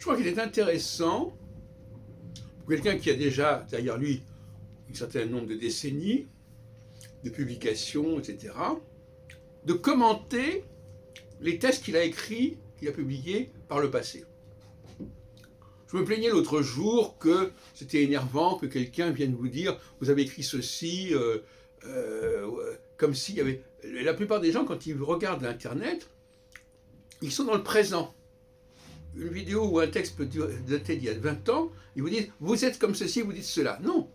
Je crois qu'il est intéressant, pour quelqu'un qui a déjà derrière lui un certain nombre de décennies, de publications, etc., de commenter les textes qu'il a écrits, qu'il a publiés par le passé. Je me plaignais l'autre jour que c'était énervant que quelqu'un vienne vous dire « vous avez écrit ceci », comme s'il y avait... La plupart des gens, quand ils regardent Internet, ils sont dans le présent. Une vidéo ou un texte peut dater d'il y a 20 ans, ils vous disent « vous êtes comme ceci, vous dites cela ». Non,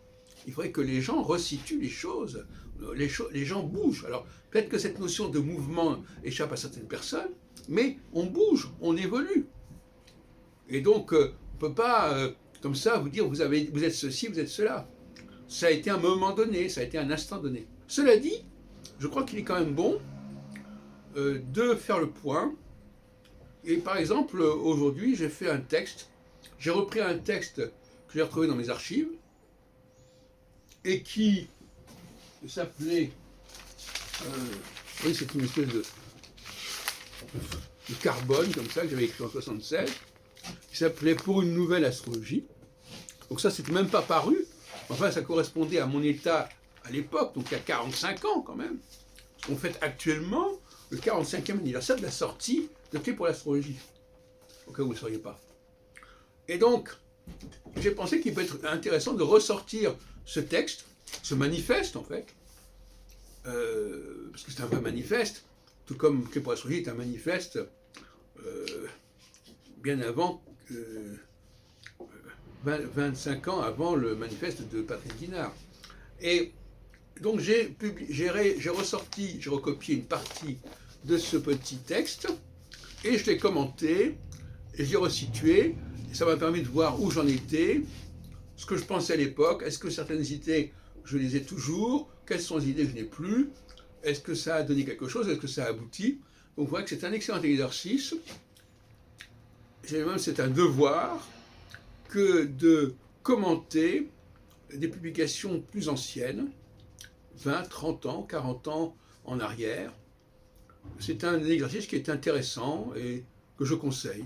il faudrait que les gens resituent les choses. Les gens bougent. Alors, peut-être que cette notion de mouvement échappe à certaines personnes, mais on bouge, on évolue. Et donc, on ne peut pas, comme ça, vous dire vous êtes ceci, vous êtes cela. Ça a été un moment donné, ça a été un instant donné. Cela dit, je crois qu'il est quand même bon de faire le point. Et par exemple, aujourd'hui, j'ai fait un texte, j'ai repris un texte que j'ai retrouvé dans mes archives, et qui s'appelait, oui, c'est une espèce de carbone, comme ça, que j'avais écrit en 1976, qui s'appelait « Pour une nouvelle astrologie ». Donc ça, c'était même pas paru. Enfin, ça correspondait à mon état à l'époque, donc il y a 45 ans quand même. On fête actuellement le 45e anniversaire de la sortie de Clés pour l'astrologie, au cas où vous ne sauriez pas. Et donc, j'ai pensé qu'il peut être intéressant de ressortir ce texte, ce manifeste en fait, parce que c'est un vrai manifeste, tout comme Clés pour l'astrologie est un manifeste bien avant, 25 ans avant le manifeste de Patrice Guinard. Et donc j'ai recopié une partie de ce petit texte, et je l'ai commenté, et je l'ai resitué, et ça m'a permis de voir où j'en étais, ce que je pensais à l'époque, est-ce que certaines idées, je les ai toujours, quelles sont les idées que je n'ai plus, est-ce que ça a donné quelque chose, est-ce que ça a abouti. Donc vous voyez que c'est un excellent exercice, même c'est un devoir, que de commenter des publications plus anciennes, 20, 30 ans, 40 ans en arrière. C'est un exercice qui est intéressant et que je conseille.